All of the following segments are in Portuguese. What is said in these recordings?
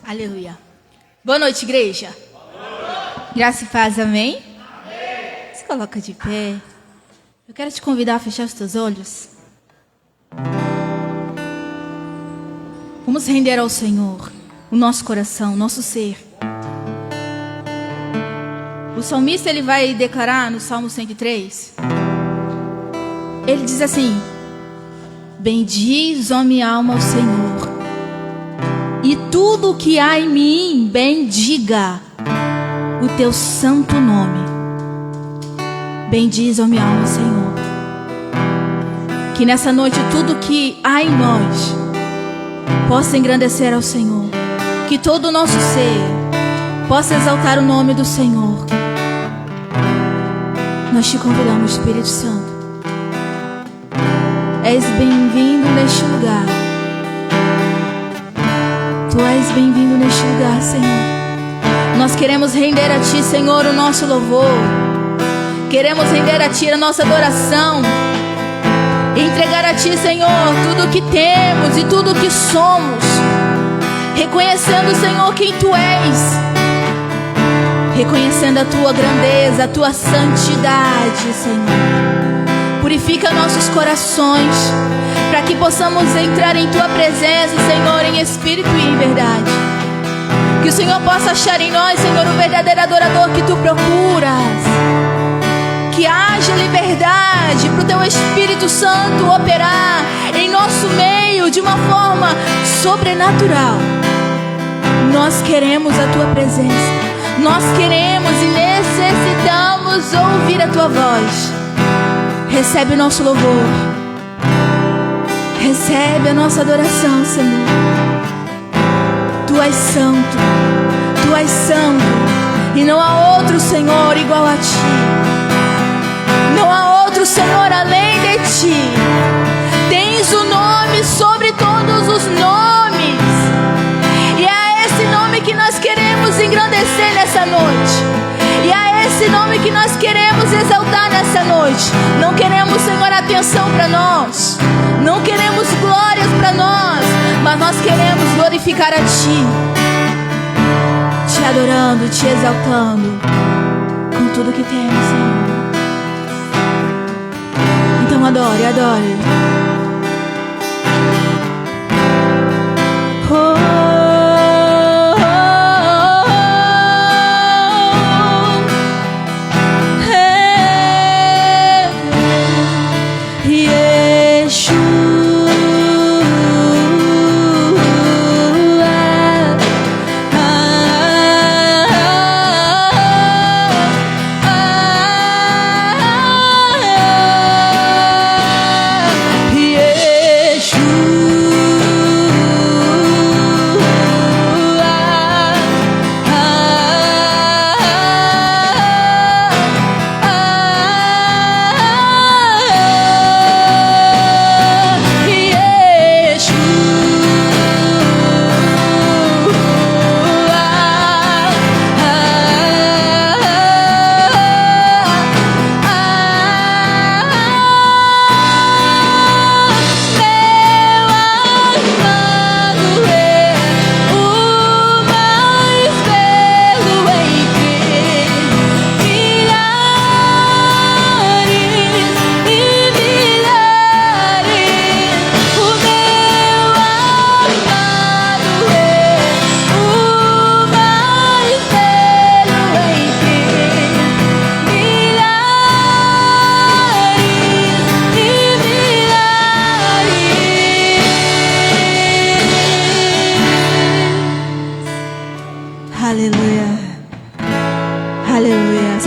Aleluia. Boa noite, igreja. Graça e paz, amém? Se coloca de pé. Eu quero te convidar a fechar os teus olhos. Vamos render ao Senhor o nosso coração, o nosso ser. O salmista, ele vai declarar no Salmo 103. Ele diz assim: bendiz, ó minha alma, ao Senhor, e tudo o que há em mim, bendiga o teu santo nome. Bendiz, ó minha alma, ao Senhor. Que nessa noite tudo que há em nós possa engrandecer ao Senhor. Que todo o nosso ser possa exaltar o nome do Senhor. Nós te convidamos, Espírito Santo. És bem-vindo neste lugar. Tu és bem-vindo neste lugar, Senhor. Nós queremos render a Ti, Senhor, o nosso louvor. Queremos render a Ti a nossa adoração. Entregar a Ti, Senhor, tudo o que temos e tudo o que somos. Reconhecendo, Senhor, quem Tu és. Reconhecendo a Tua grandeza, a Tua santidade, Senhor. Purifica nossos corações, para que possamos entrar em Tua presença, Senhor, em espírito e em verdade. Que o Senhor possa achar em nós, Senhor, o verdadeiro adorador que Tu procuras. Que haja liberdade para o Teu Espírito Santo operar em nosso meio de uma forma sobrenatural. Nós queremos a Tua presença. Nós queremos e necessitamos ouvir a Tua voz. Recebe o nosso louvor. Recebe a nossa adoração, Senhor. Tu és santo. Tu és santo. E não há outro Senhor igual a Ti. Não há outro Senhor além de Ti. Tens o nome sobre todos os nomes. E é esse nome que nós queremos engrandecer nessa noite. E é esse nome que nós queremos exaltar nessa noite. Não queremos, Senhor, atenção para nós. Não queremos glórias para nós. Mas nós queremos glorificar a Ti. Te adorando, Te exaltando com tudo que temos, Senhor. Então adore, adore.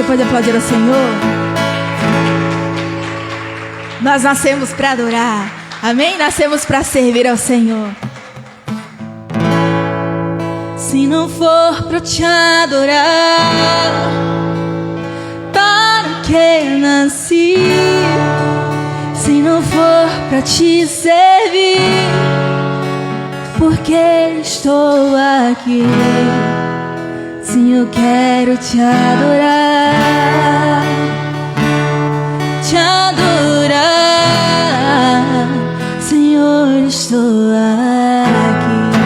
Pode aplaudir ao Senhor. Nós nascemos para adorar. Amém? Nascemos para servir ao Senhor. Se não for para te adorar, para que nasci? Se não for para te servir, porque estou aqui? Sim, eu quero te adorar, te adorar, Senhor, estou aqui.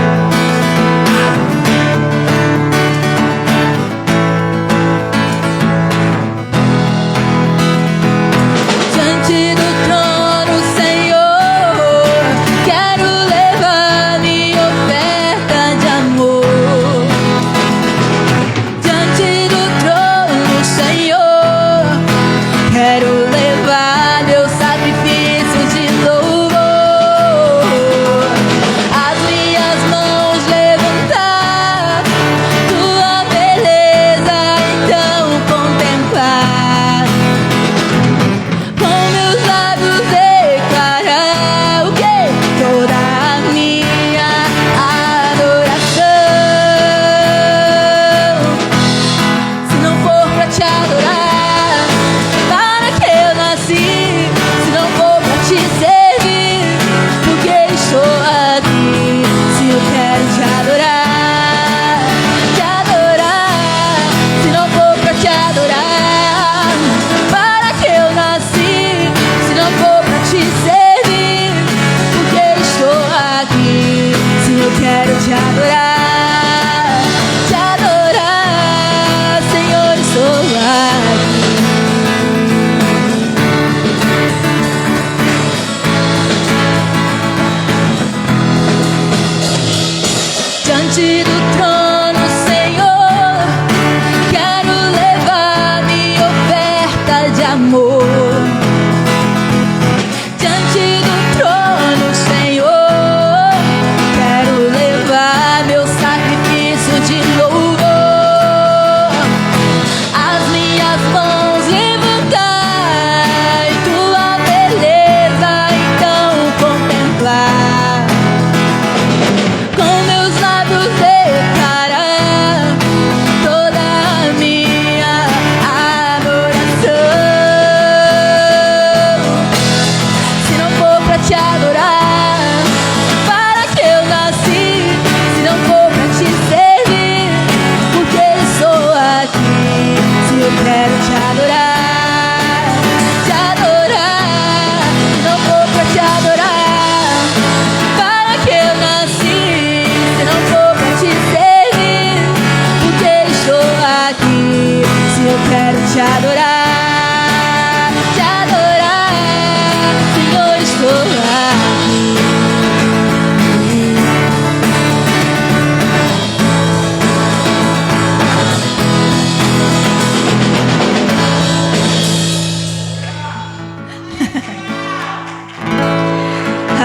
eu quero te adorar, Senhor, estou aqui.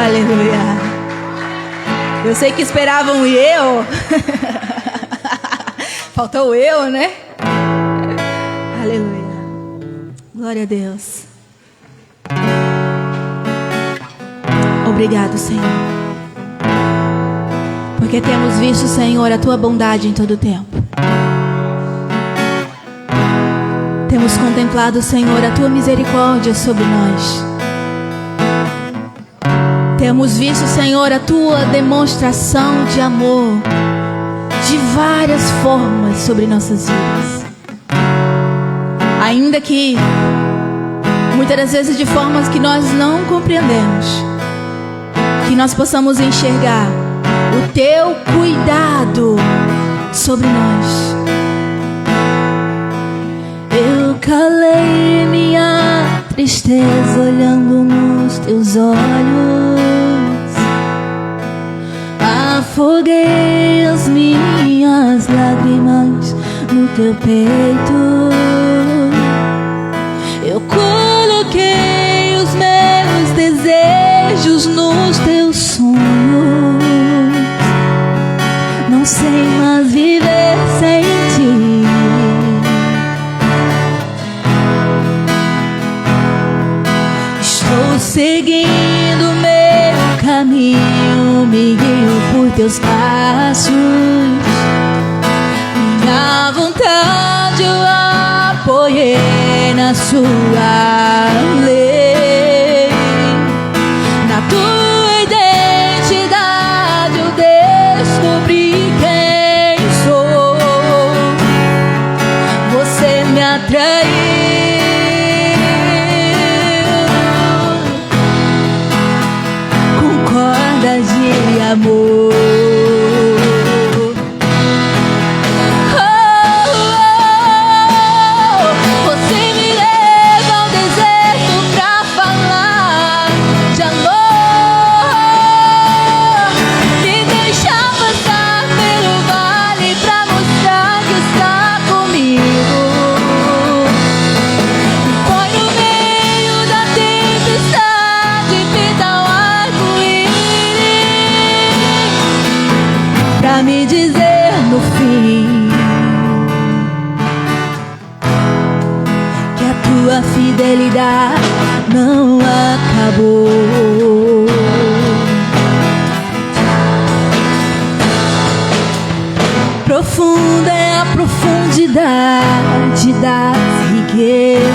Aleluia. Eu sei que esperavam o eu. Faltou o eu, né? Aleluia. Glória a Deus. Obrigado, Senhor. Porque temos visto, Senhor, a tua bondade em todo o tempo. Temos contemplado, Senhor, a tua misericórdia sobre nós. Temos visto, Senhor, a tua demonstração de amor de várias formas sobre nossas vidas. Ainda que muitas das vezes de formas que nós não compreendemos, que nós possamos enxergar o teu cuidado sobre nós. Eu calei minha tristeza olhando nos teus olhos, afoguei as minhas lágrimas no teu peito. Eu coloquei os meus desejos nos teus sonhos. Não sei mais viver sem ti. Estou seguindo meu caminho, me guio por teus passos. Minha vontade eu apoiei na sua lei. Na tua identidade eu descobri quem sou. Você me atraiu com cordas de amor. Me dizer no fim que a tua fidelidade não acabou. Profunda é a profundidade das riquezas,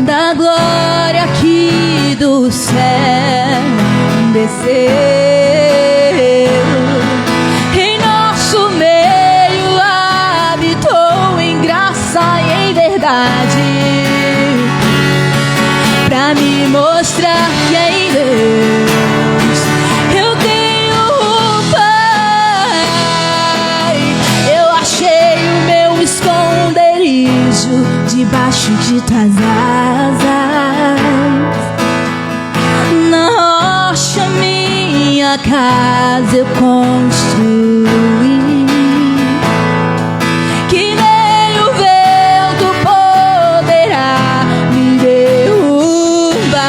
da glória que do céu desceu. Em nosso meio habitou em graça e em verdade, pra me mostrar que em Deus eu tenho um Pai. Eu achei o meu esconderijo debaixo de tuas asas. Na rocha minha casa eu construí, que nem o vento poderá me derrubar,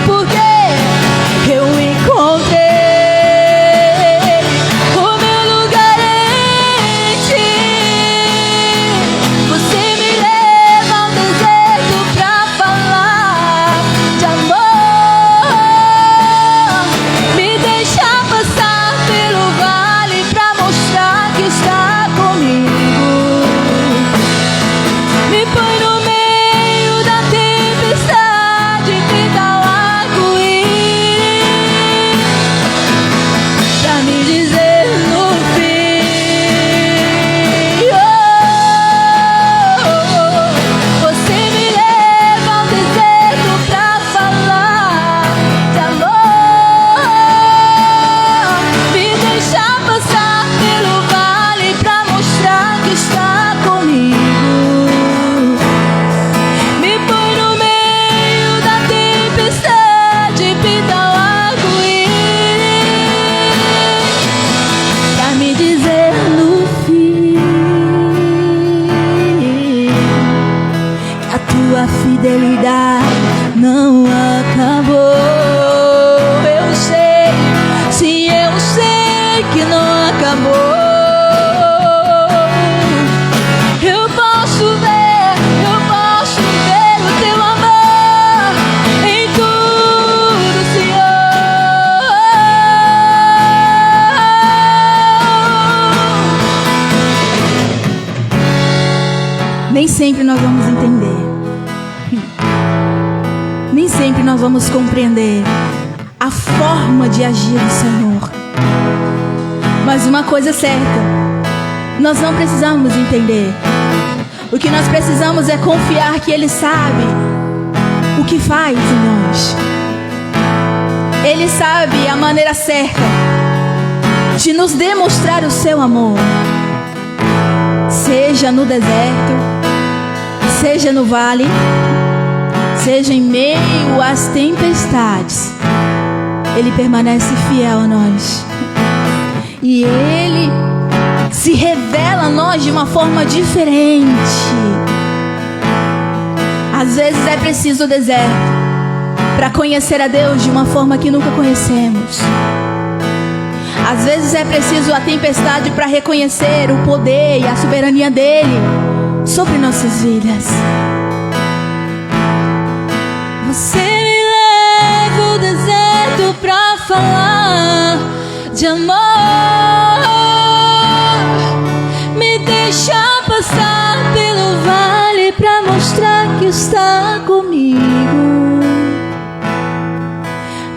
porque eu encontrei o meu lugar em ti. Você me leva ao deserto pra falar de amor, me deixa passar pelo vale fidelidade não acabou. Eu sei, sim, eu sei que não acabou. Eu posso ver o teu amor em tudo, Senhor. Nem sempre nós vamos entender. Nem sempre nós vamos compreender a forma de agir do Senhor. Mas uma coisa é certa, nós não precisamos entender. O que nós precisamos é confiar que Ele sabe o que faz em nós. Ele sabe a maneira certa de nos demonstrar o seu amor. Seja no deserto, seja no vale, seja em meio às tempestades, Ele permanece fiel a nós. E Ele se revela a nós de uma forma diferente. Às vezes é preciso o deserto para conhecer a Deus de uma forma que nunca conhecemos. Às vezes é preciso a tempestade para reconhecer o poder e a soberania dEle sobre nossas vidas. Você me leva ao deserto pra falar de amor. Me deixa passar pelo vale pra mostrar que está comigo.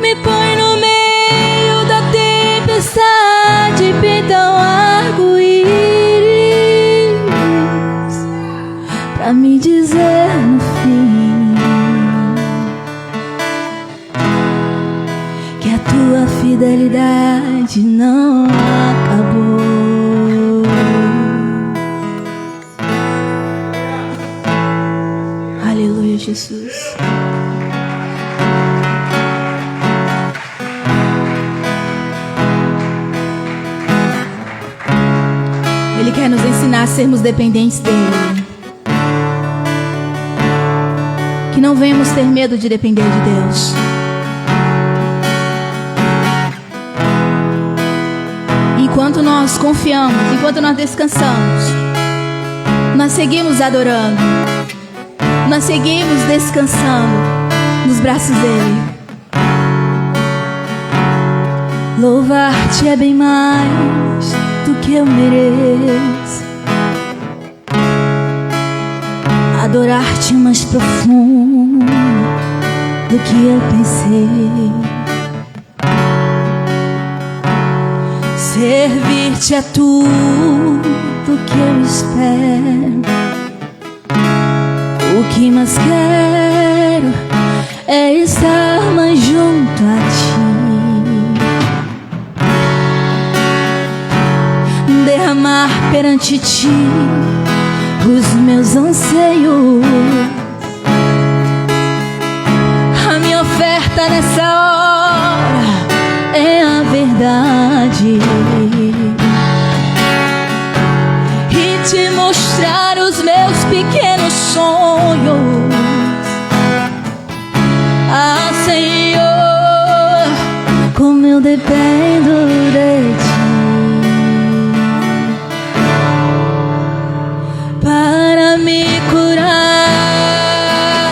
Me põe no meio da tempestade, pinta um arco-íris pra me dizer no fim que a tua fidelidade não acabou. Aleluia, Jesus. Ele quer nos ensinar a sermos dependentes dEle. Que não venhamos ter medo de depender de Deus. Enquanto nós confiamos, enquanto nós descansamos, nós seguimos adorando, nós seguimos descansando nos braços dEle. Louvar-te é bem mais do que eu mereço. Adorar-te mais profundo do que eu pensei. Servir-te é tudo que eu espero. O que mais quero é estar mais junto a ti. Derramar perante ti os meus anseios. A minha oferta nessa hora é a verdade. E te mostrar os meus pequenos sonhos. Ah, Senhor, como eu dependo de ti para me curar,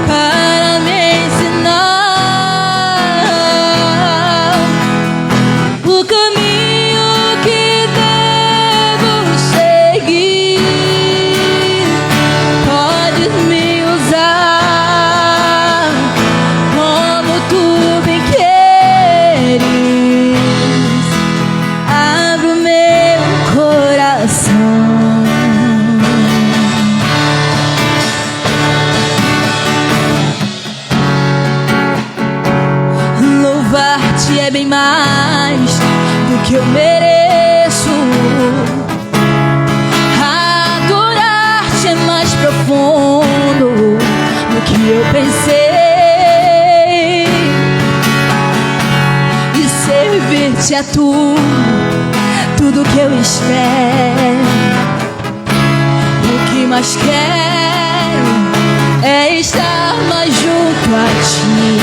para me ensinar o caminho que devo seguir. Podes me usar como tu bem queres. Abre o meu coração. Louvar-te é bem mais do que eu mereço. Adorar-te é mais profundo do que eu pensei. E servir-te é tudo que eu espero. O que mais quero é estar mais junto a ti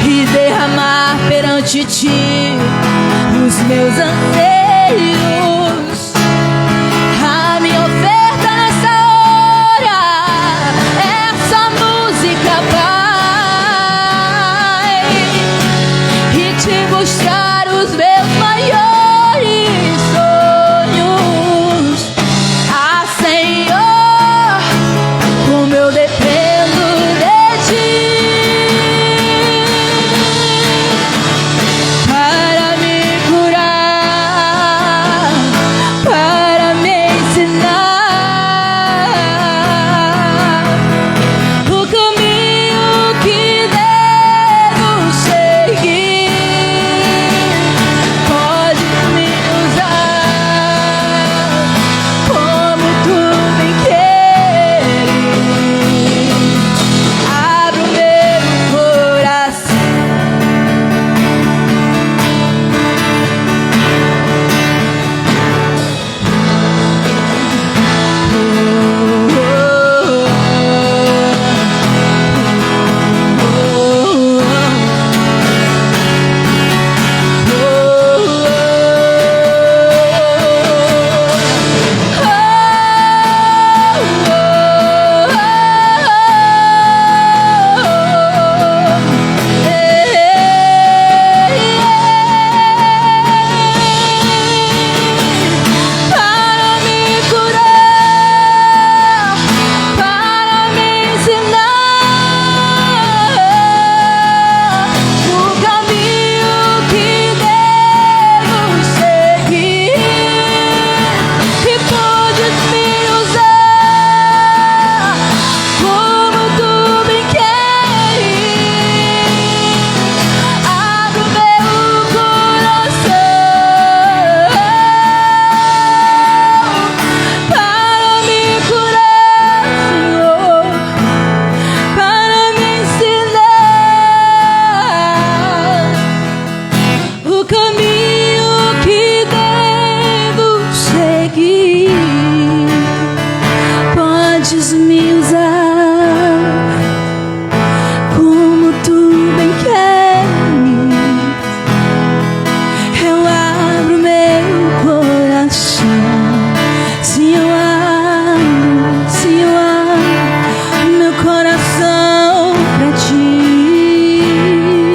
e derramar perante ti os meus anseios. A minha oferta nessa hora, essa música, Pai, e te mostrar os meus maiores sonhos. Ah, Senhor, como eu dependo de ti para me curar, para me ensinar o caminho que devo seguir. Pode me usar como tu me queres. Abra o meu coração. Para me curar, para me ensinar o caminho que devo seguir. E podes me usar como tu me queres. Abra o meu coração para me curar, Senhor, para me ensinar o caminho que devo seguir. Podes me usar como tu bem queres. Eu abro meu coração. Sim, eu abro meu coração pra ti,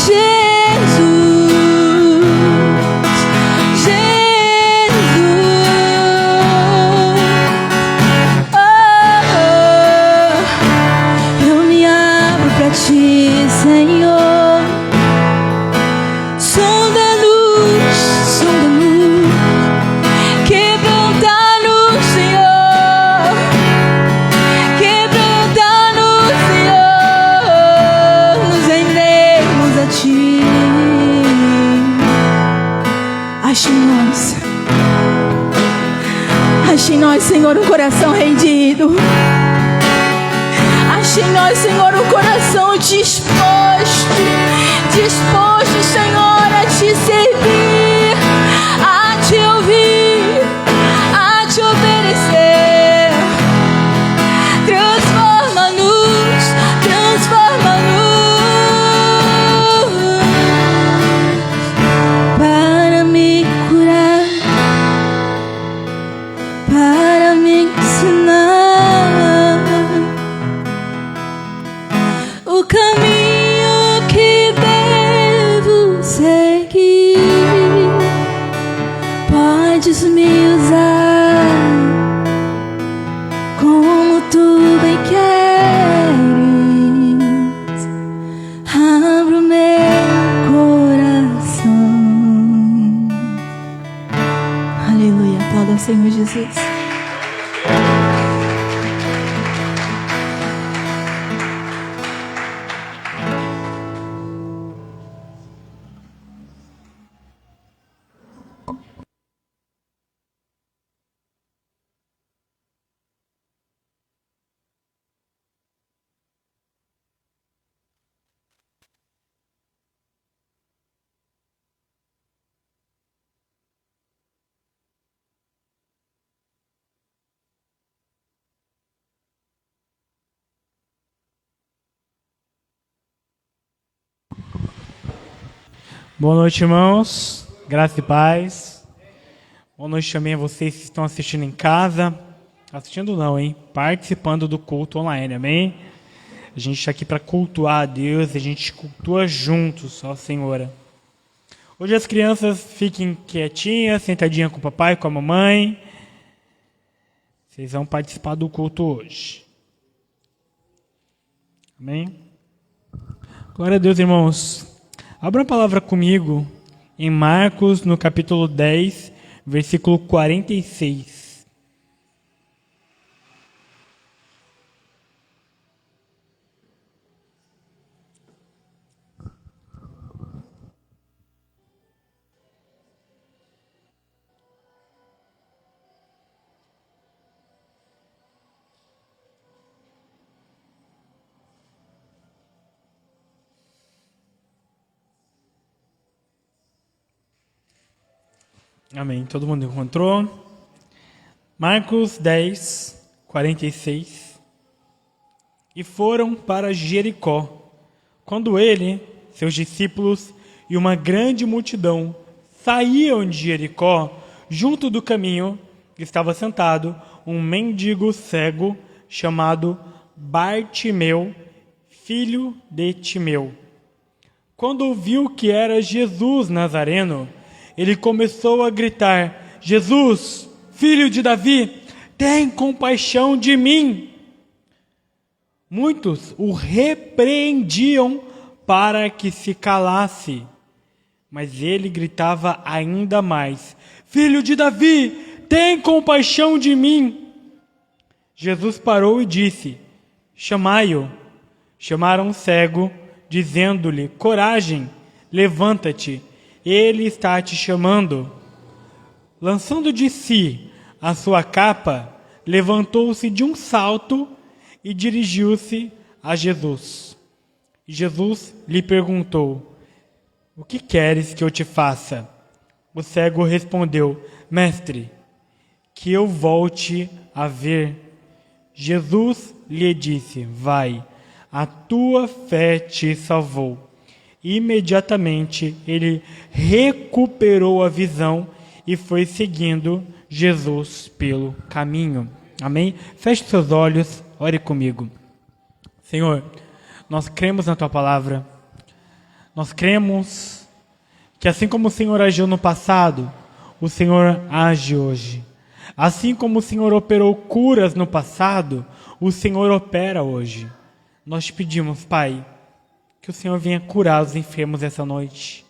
Jesus, Jesus. Eu me abro pra ti, Senhor. Som da luz, quebranta-nos, Senhor, quebranta-nos, Senhor. Nos rendemos a ti. Ache em nós, Senhor, um coração rendido. Ache em nós, Senhor, um coração disposto, Senhor, a te servir, a te ouvir, a te obedecer. Transforma-nos, para me curar, para me ensinar o caminho que devo seguir. Podes me usar como tu bem queres. Abra o meu coração. Aleluia, aplauda ao Senhor Jesus. Boa noite, irmãos. Graça e paz. Boa noite também a vocês que estão assistindo em casa. Assistindo não, hein? Participando do culto online, amém? A gente está aqui para cultuar a Deus, a gente cultua juntos ao Senhor. Hoje as crianças fiquem quietinhas, sentadinhas com o papai, com a mamãe. Vocês vão participar do culto hoje. Amém? Glória a Deus, irmãos. Abra a palavra comigo em Marcos, no capítulo 10, versículo 46. Amém. Todo mundo encontrou? Marcos 10, 46. E foram para Jericó. Quando ele, seus discípulos e uma grande multidão saíam de Jericó, junto do caminho estava sentado um mendigo cego chamado Bartimeu, filho de Timeu. Quando viu que era Jesus Nazareno, ele começou a gritar: Jesus, filho de Davi, tem compaixão de mim. Muitos o repreendiam para que se calasse, mas ele gritava ainda mais: Filho de Davi, tem compaixão de mim. Jesus parou e disse: Chamai-o. Chamaram o cego, dizendo-lhe: Coragem, levanta-te, ele está te chamando. Lançando de si a sua capa, levantou-se de um salto e dirigiu-se a Jesus. E Jesus lhe perguntou: O que queres que eu te faça? O cego respondeu: Mestre, que eu volte a ver. Jesus lhe disse: Vai, a tua fé te salvou. Imediatamente ele recuperou a visão e foi seguindo Jesus pelo caminho. Amém? Feche seus olhos, ore comigo. Senhor, nós cremos na tua palavra. Nós cremos que assim como o Senhor agiu no passado, o Senhor age hoje. Assim como o Senhor operou curas no passado, o Senhor opera hoje. Nós te pedimos, Pai, que o Senhor venha curar os enfermos essa noite.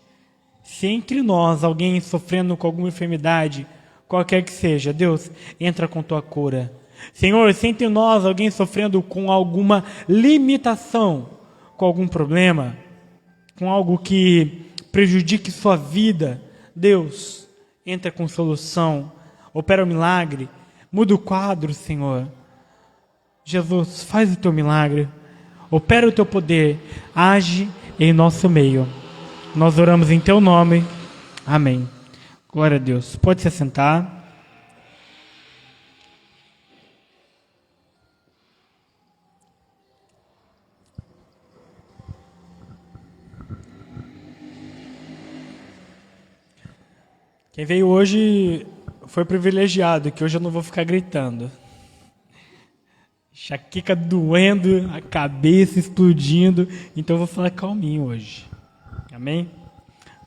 Se entre nós alguém sofrendo com alguma enfermidade, qualquer que seja, Deus, entra com tua cura. Senhor, se entre nós alguém sofrendo com alguma limitação, com algum problema, com algo que prejudique sua vida, Deus, entra com solução, opera o milagre, muda o quadro, Senhor. Jesus, faz o teu milagre. Opera o teu poder, age em nosso meio. Nós oramos em teu nome. Amém. Glória a Deus. Pode se assentar. Quem veio hoje foi privilegiado, que hoje eu não vou ficar gritando. Enxaqueca doendo, a cabeça explodindo, então eu vou falar calminho hoje. Amém?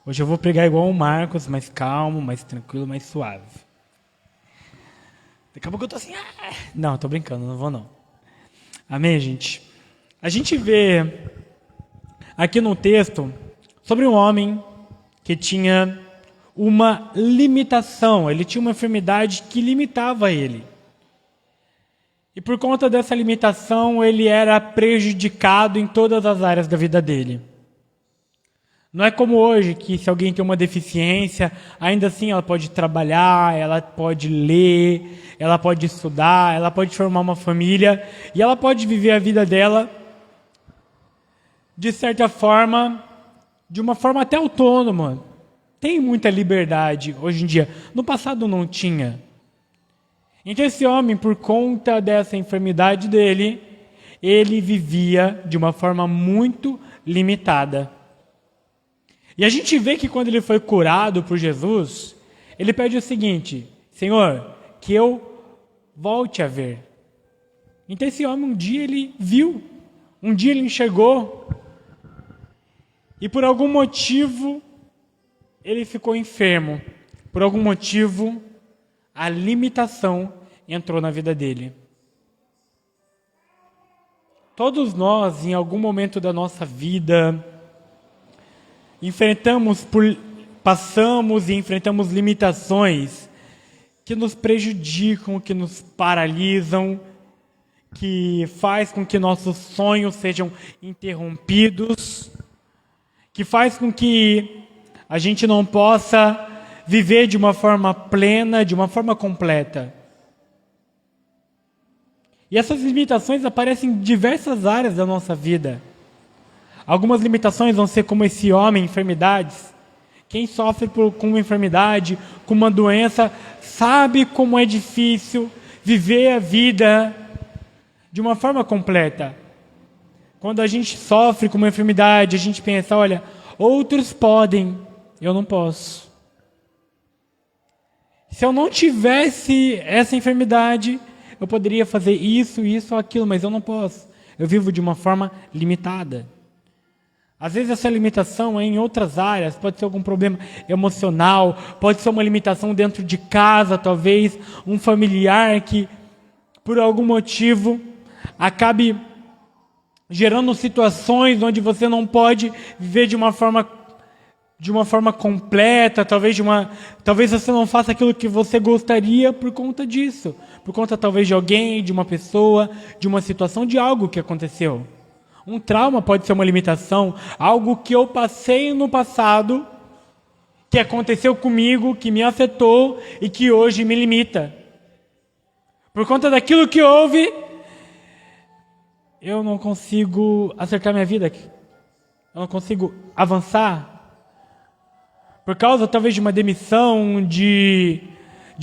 Hoje eu vou pregar igual o Marcos, mais calmo, mais tranquilo, mais suave. Daqui a pouco eu tô assim, Não, tô brincando, não vou não. Amém, gente? A gente vê aqui no texto sobre um homem que tinha uma limitação, ele tinha uma enfermidade que limitava ele. E por conta dessa limitação, ele era prejudicado em todas as áreas da vida dele. Não é como hoje, que se alguém tem uma deficiência, ainda assim ela pode trabalhar, ela pode ler, ela pode estudar, ela pode formar uma família, e ela pode viver a vida dela, de certa forma, de uma forma até autônoma. Tem muita liberdade hoje em dia. No passado não tinha. Então esse homem, por conta dessa enfermidade dele, ele vivia de uma forma muito limitada. E a gente vê que quando ele foi curado por Jesus, ele pede o seguinte: Senhor, que eu volte a ver. Então esse homem um dia ele viu, um dia ele enxergou, e por algum motivo ele ficou enfermo. Por algum motivo a limitação entrou na vida dele. Todos nós, em algum momento da nossa vida, passamos e enfrentamos limitações que nos prejudicam, que nos paralisam, que faz com que nossos sonhos sejam interrompidos, que faz com que a gente não possa viver de uma forma plena, de uma forma completa. E essas limitações aparecem em diversas áreas da nossa vida. Algumas limitações vão ser como esse homem, enfermidades. Quem sofre com uma enfermidade, com uma doença, sabe como é difícil viver a vida de uma forma completa. Quando a gente sofre com uma enfermidade, a gente pensa, olha, outros podem, eu não posso. Se eu não tivesse essa enfermidade, eu poderia fazer isso, isso ou aquilo, mas eu não posso. Eu vivo de uma forma limitada. Às vezes essa limitação é em outras áreas, pode ser algum problema emocional, pode ser uma limitação dentro de casa, talvez um familiar que, por algum motivo, acabe gerando situações onde você não pode viver de uma forma completa, talvez você não faça aquilo que você gostaria por conta disso, por conta talvez de alguém, de uma pessoa, de uma situação, de algo que aconteceu. Um trauma pode ser uma limitação, algo que eu passei no passado, que aconteceu comigo, que me afetou e que hoje me limita. Por conta daquilo que houve, eu não consigo acertar minha vida, eu não consigo avançar. Por causa talvez de uma demissão, de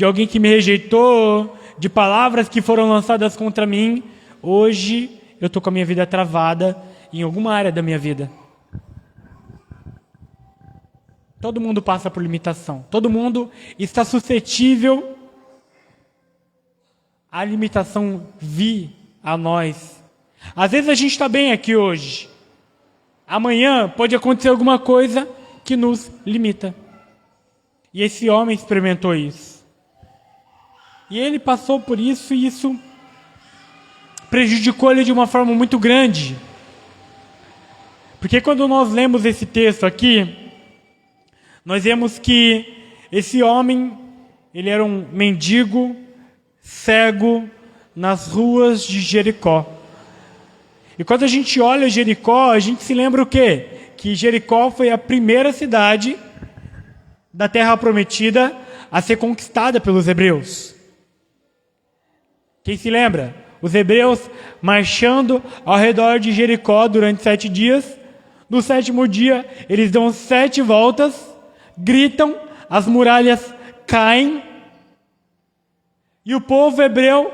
alguém que me rejeitou, de palavras que foram lançadas contra mim, hoje eu estou com a minha vida travada em alguma área da minha vida. Todo mundo passa por limitação. Todo mundo está suscetível à limitação vir a nós. Às vezes a gente está bem aqui hoje. Amanhã pode acontecer alguma coisa que nos limita. E esse homem experimentou isso. E ele passou por isso e isso prejudicou ele de uma forma muito grande. Porque quando nós lemos esse texto aqui, nós vemos que esse homem, ele era um mendigo, cego, nas ruas de Jericó. E quando a gente olha Jericó, a gente se lembra o quê? Que Jericó foi a primeira cidade da Terra Prometida a ser conquistada pelos hebreus. Quem se lembra? Os hebreus marchando ao redor de Jericó durante 7 dias. No 7º dia, eles dão 7 voltas, gritam, as muralhas caem, e o povo hebreu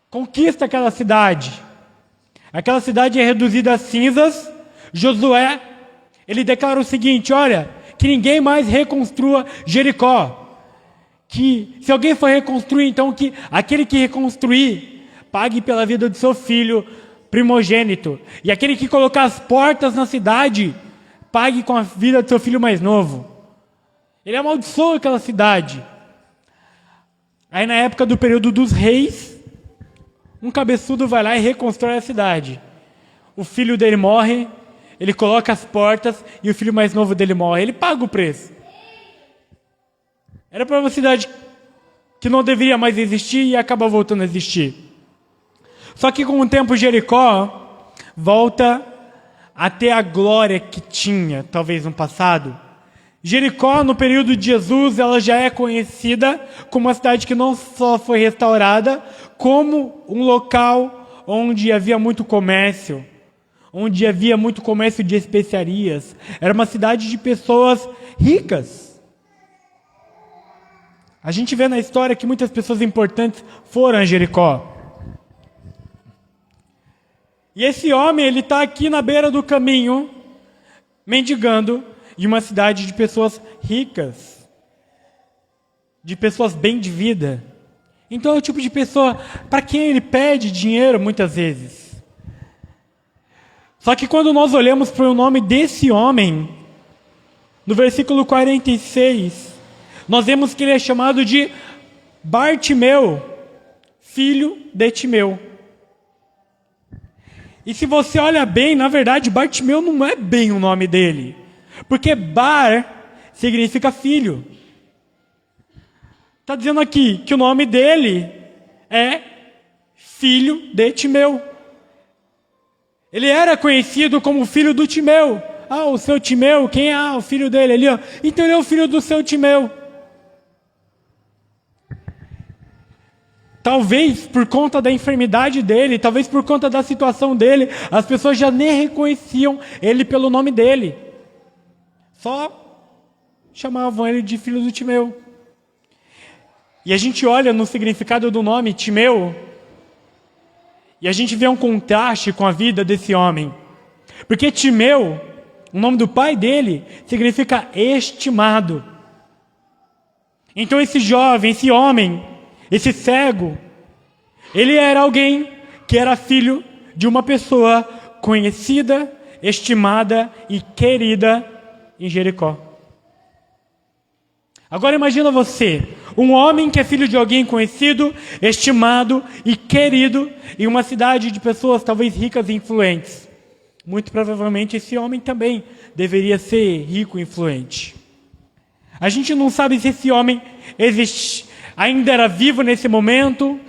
conquista aquela cidade. Aquela cidade é reduzida a cinzas. Josué, ele declara o seguinte, olha, que ninguém mais reconstrua Jericó. Que se alguém for reconstruir, então que aquele que reconstruir pague pela vida do seu filho primogênito. E aquele que colocar as portas na cidade, pague com a vida do seu filho mais novo. Ele amaldiçoou aquela cidade. Aí na época do período dos reis, um cabeçudo vai lá e reconstrói a cidade. O filho dele morre, ele coloca as portas e o filho mais novo dele morre. Ele paga o preço. Era para uma cidade que não deveria mais existir e acaba voltando a existir. Só que com o tempo Jericó volta a ter a glória que tinha, talvez no passado. Jericó, no período de Jesus, ela já é conhecida como uma cidade que não só foi restaurada, como um local onde havia muito comércio, onde havia muito comércio de especiarias. Era uma cidade de pessoas ricas. A gente vê na história que muitas pessoas importantes foram a Jericó. E esse homem, ele está aqui na beira do caminho, mendigando em uma cidade de pessoas ricas, de pessoas bem de vida. Então é o tipo de pessoa para quem ele pede dinheiro muitas vezes. Só que quando nós olhamos para o nome desse homem, no versículo 46, nós vemos que ele é chamado de Bartimeu, filho de Timeu. E se você olha bem, na verdade, Bartimeu não é bem o nome dele. Porque Bar significa filho. Está dizendo aqui que o nome dele é filho de Timeu. Ele era conhecido como filho do Timeu. Ah, o seu Timeu, quem é? O filho dele ali, ó. Então ele é o filho do seu Timeu. Talvez por conta da enfermidade dele, talvez por conta da situação dele, as pessoas já nem reconheciam ele pelo nome dele. Só chamavam ele de filho do Timeu. E a gente olha no significado do nome Timeu, e a gente vê um contraste com a vida desse homem. Porque Timeu, o nome do pai dele, significa estimado. Então esse jovem, esse homem, esse cego, ele era alguém que era filho de uma pessoa conhecida, estimada e querida em Jericó. Agora imagina você, um homem que é filho de alguém conhecido, estimado e querido em uma cidade de pessoas talvez ricas e influentes. Muito provavelmente esse homem também deveria ser rico e influente. A gente não sabe se esse homem ainda era vivo nesse momento,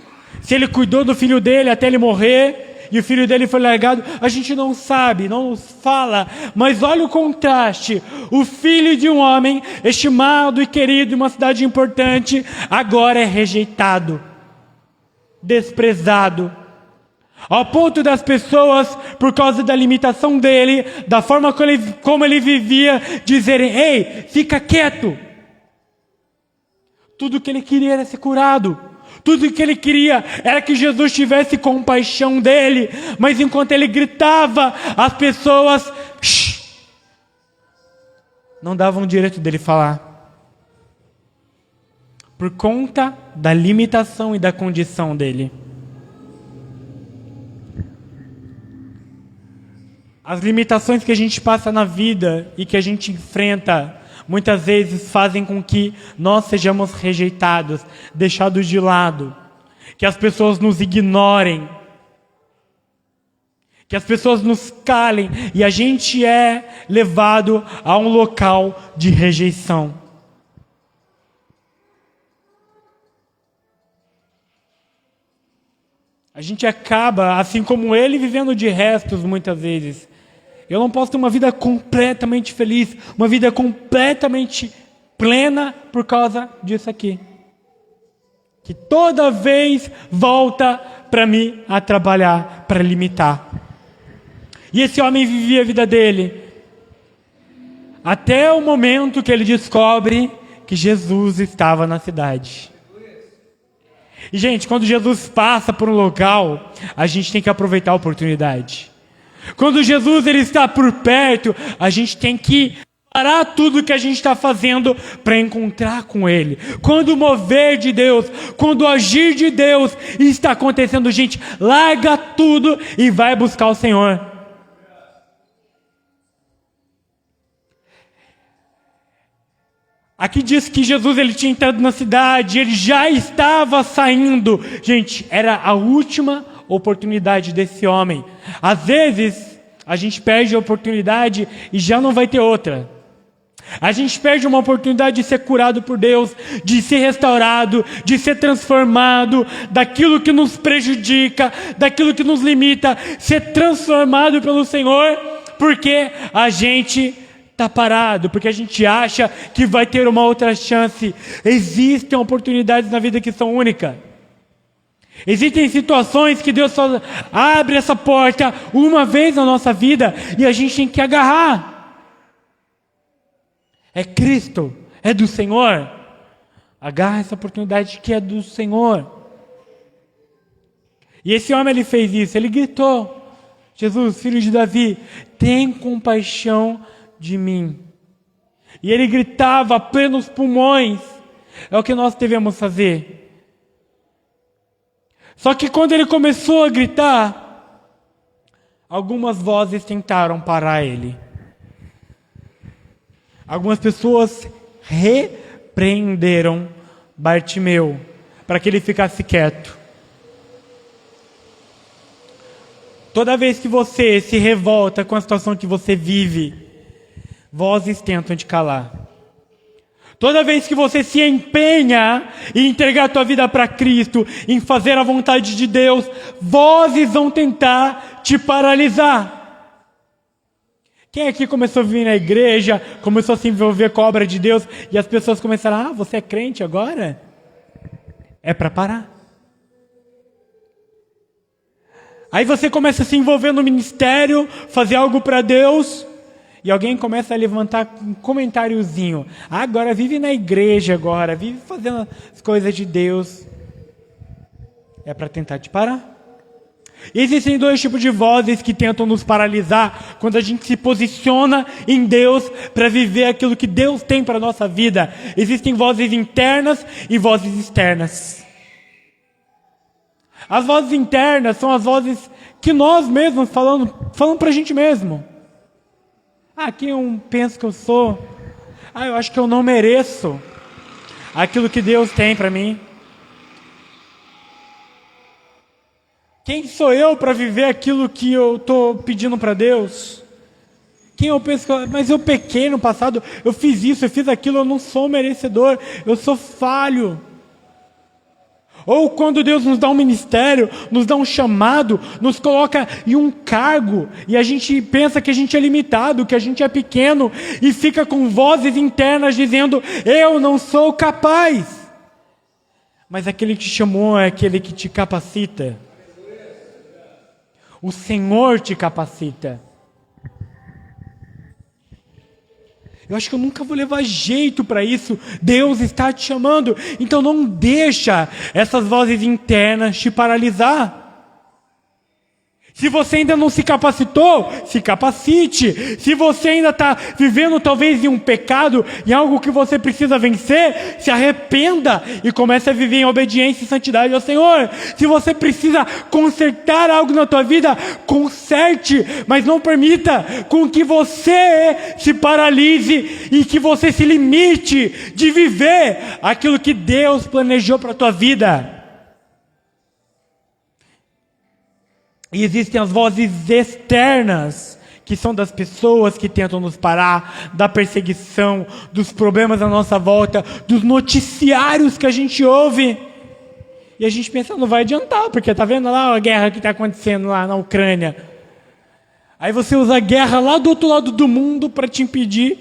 se ele cuidou do filho dele até ele morrer, e o filho dele foi largado. A gente não sabe, não nos fala, mas olha o contraste. O filho de um homem estimado e querido em uma cidade importante, agora é rejeitado, desprezado, ao ponto das pessoas, por causa da limitação dele, da forma como ele vivia, dizerem: ei, fica quieto. Tudo que ele queria era ser curado. Tudo que ele queria era que Jesus tivesse compaixão dele. Mas enquanto ele gritava, as pessoas não davam o direito dele falar. Por conta da limitação e da condição dele. As limitações que a gente passa na vida e que a gente enfrenta muitas vezes fazem com que nós sejamos rejeitados, deixados de lado, que as pessoas nos ignorem, que as pessoas nos calem e a gente é levado a um local de rejeição. A gente acaba, assim como ele, vivendo de restos muitas vezes. Eu não posso ter uma vida completamente feliz, uma vida completamente plena por causa disso aqui. Que toda vez volta para me atrapalhar, para limitar. E esse homem vivia a vida dele, até o momento que ele descobre que Jesus estava na cidade. E gente, quando Jesus passa por um local, a gente tem que aproveitar a oportunidade. Quando Jesus ele está por perto, a gente tem que parar tudo que a gente está fazendo para encontrar com Ele. Quando o mover de Deus, quando o agir de Deus está acontecendo, gente, larga tudo e vai buscar o Senhor. Aqui diz que Jesus ele tinha entrado na cidade, ele já estava saindo. Gente, era a última oportunidade desse homem. Às vezes, a gente perde a oportunidade e já não vai ter outra. A gente perde uma oportunidade de ser curado por Deus, de ser restaurado, de ser transformado, daquilo que nos prejudica, daquilo que nos limita, ser transformado pelo Senhor, porque a gente está parado, porque a gente acha que vai ter uma outra chance. Existem oportunidades na vida que são únicas. Existem situações que Deus só abre essa porta uma vez na nossa vida e a gente tem que agarrar. É Cristo, é do Senhor. Agarra essa oportunidade que é do Senhor. E esse homem ele fez isso, ele gritou: Jesus, filho de Davi, tem compaixão de mim. E ele gritava a plenos pulmões. É o que nós devemos fazer. Só que quando ele começou a gritar, algumas vozes tentaram parar ele. Algumas pessoas repreenderam Bartimeu para que ele ficasse quieto. Toda vez que você se revolta com a situação que você vive, vozes tentam te calar. Toda vez que você se empenha em entregar a tua vida para Cristo, em fazer a vontade de Deus, vozes vão tentar te paralisar. Quem aqui começou a vir na igreja, começou a se envolver com a obra de Deus, e as pessoas começaram, você é crente agora? É para parar. Aí você começa a se envolver no ministério, fazer algo para Deus, e alguém começa a levantar um comentáriozinho. Agora vive na igreja agora, vive fazendo as coisas de Deus. É para tentar te parar. Existem dois tipos de vozes que tentam nos paralisar quando a gente se posiciona em Deus para viver aquilo que Deus tem para a nossa vida. Existem vozes internas e vozes externas. As vozes internas são as vozes que nós mesmos falamos para a gente mesmo. Quem eu penso que eu sou? Eu acho que eu não mereço aquilo que Deus tem para mim. Quem sou eu para viver aquilo que eu estou pedindo para Deus? Quem eu penso que mas eu pequei no passado, eu fiz isso, eu fiz aquilo, eu não sou merecedor, eu sou falho. Ou quando Deus nos dá um ministério, nos dá um chamado, nos coloca em um cargo, e a gente pensa que a gente é limitado, que a gente é pequeno, e fica com vozes internas dizendo, eu não sou capaz. Mas aquele que te chamou é aquele que te capacita. O Senhor te capacita. Eu acho que eu nunca vou levar jeito para isso. Deus está te chamando. Então não deixa essas vozes internas te paralisar. Se você ainda não se capacitou, se capacite. Se você ainda está vivendo talvez em um pecado, em algo que você precisa vencer, se arrependa e comece a viver em obediência e santidade ao Senhor. Se você precisa consertar algo na tua vida, conserte, mas não permita com que você se paralise e que você se limite de viver aquilo que Deus planejou para a tua vida. E existem as vozes externas, que são das pessoas que tentam nos parar, da perseguição, dos problemas à nossa volta, dos noticiários que a gente ouve. E a gente pensa, não vai adiantar, porque tá vendo lá a guerra que está acontecendo lá na Ucrânia. Aí você usa a guerra lá do outro lado do mundo para te impedir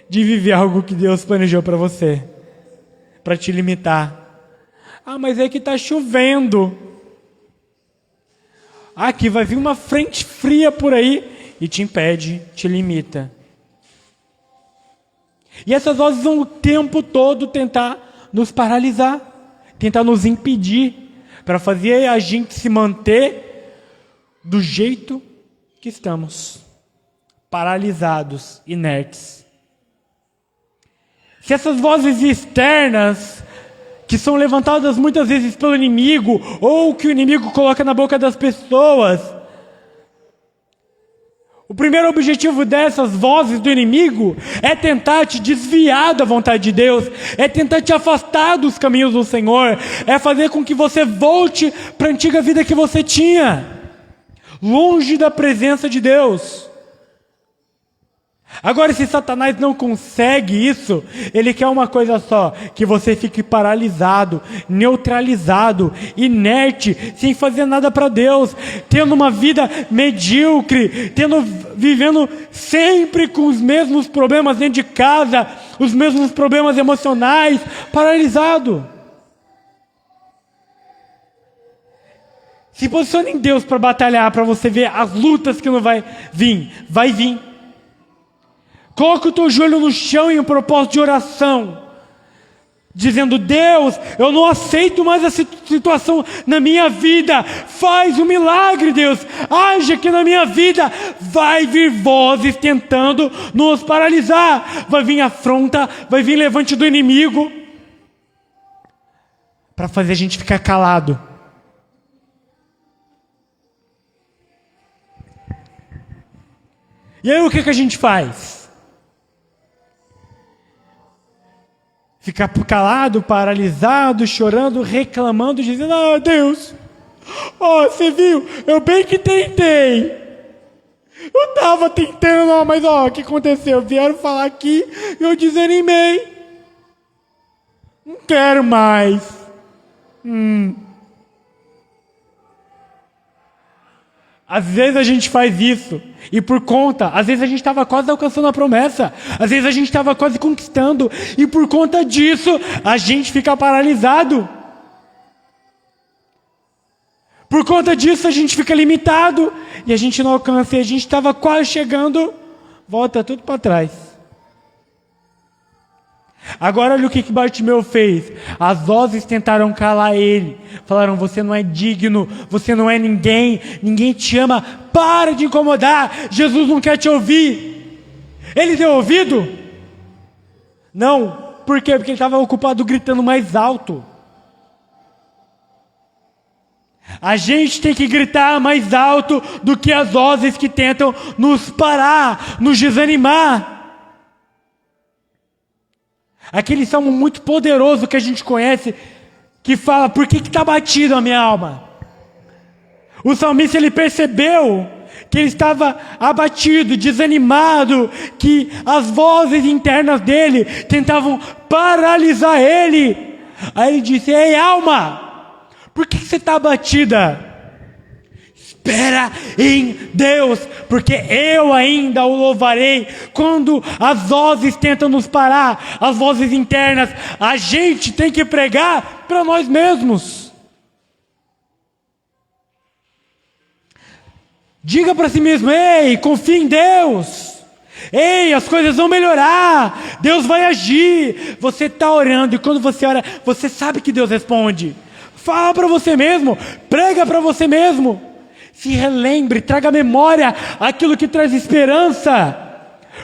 de viver algo que Deus planejou para você, para te limitar. Mas é que está chovendo. Que vai vir uma frente fria por aí e te impede, te limita. E essas vozes vão o tempo todo tentar nos paralisar, tentar nos impedir, para fazer a gente se manter do jeito que estamos, paralisados, inertes. Se essas vozes externas que são levantadas muitas vezes pelo inimigo, ou que o inimigo coloca na boca das pessoas. O primeiro objetivo dessas vozes do inimigo é tentar te desviar da vontade de Deus, é tentar te afastar dos caminhos do Senhor, é fazer com que você volte para a antiga vida que você tinha, longe da presença de Deus. Agora, se Satanás não consegue isso, ele quer uma coisa só, que você fique paralisado, neutralizado, inerte, sem fazer nada para Deus, tendo uma vida medíocre, vivendo sempre com os mesmos problemas dentro de casa, os mesmos problemas emocionais, paralisado. Se posicione em Deus para batalhar, para você ver as lutas que não vai vir. Coloca o teu joelho no chão em um propósito de oração. dizendo: Deus, eu não aceito mais essa situação na minha vida, faz um milagre, Deus, age aqui na minha vida. Vai vir vozes tentando nos paralisar, vai vir afronta, vai vir levante do inimigo, para fazer a gente ficar calado. E aí o que a gente faz? Ficar calado, paralisado, chorando, reclamando, dizendo: ah, Deus, você viu, eu bem que tentei. Eu estava tentando, mas o que aconteceu? Vieram falar aqui e eu desanimei. Não quero mais. Às vezes a gente faz isso, e por conta, às vezes a gente estava quase alcançando a promessa, às vezes a gente estava quase conquistando, e por conta disso, a gente fica paralisado. Por conta disso, a gente fica limitado, e a gente não alcança, e a gente estava quase chegando, volta tudo para trás. Agora olha o que Bartimeu fez. As vozes tentaram calar ele. Falaram: você não é digno, você não é ninguém, ninguém te ama, para de incomodar, Jesus não quer te ouvir. Ele deu ouvido? Não. Por quê? Porque ele estava ocupado gritando mais alto. A gente tem que gritar mais alto do que as vozes que tentam nos parar, nos desanimar. Aquele salmo muito poderoso que a gente conhece, que fala: por que está batido a minha alma? O salmista, ele percebeu que ele estava abatido, desanimado, que as vozes internas dele tentavam paralisar ele. Aí ele disse: ei, alma, por que você está abatida? Espera em Deus, porque eu ainda o louvarei. Quando as vozes tentam nos parar, as vozes internas, a gente tem que pregar para nós mesmos. Diga para si mesmo: ei, confia em Deus. Ei, as coisas vão melhorar, Deus vai agir. Você está orando, e quando você ora, você sabe que Deus responde. Fala para você mesmo, prega para você mesmo. Se relembre, traga à memória aquilo que traz esperança.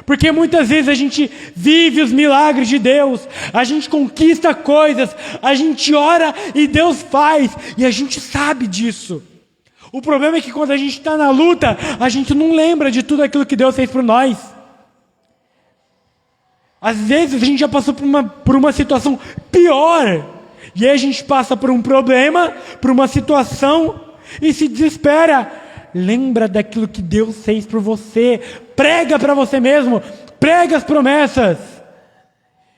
Porque muitas vezes a gente vive os milagres de Deus, a gente conquista coisas, a gente ora e Deus faz, e a gente sabe disso. O problema é que quando a gente está na luta, a gente não lembra de tudo aquilo que Deus fez por nós. Às vezes a gente já passou por uma situação pior, e aí a gente passa por um problema, por uma situação, e se desespera. Lembra daquilo que Deus fez por você. Prega para você mesmo. Prega as promessas,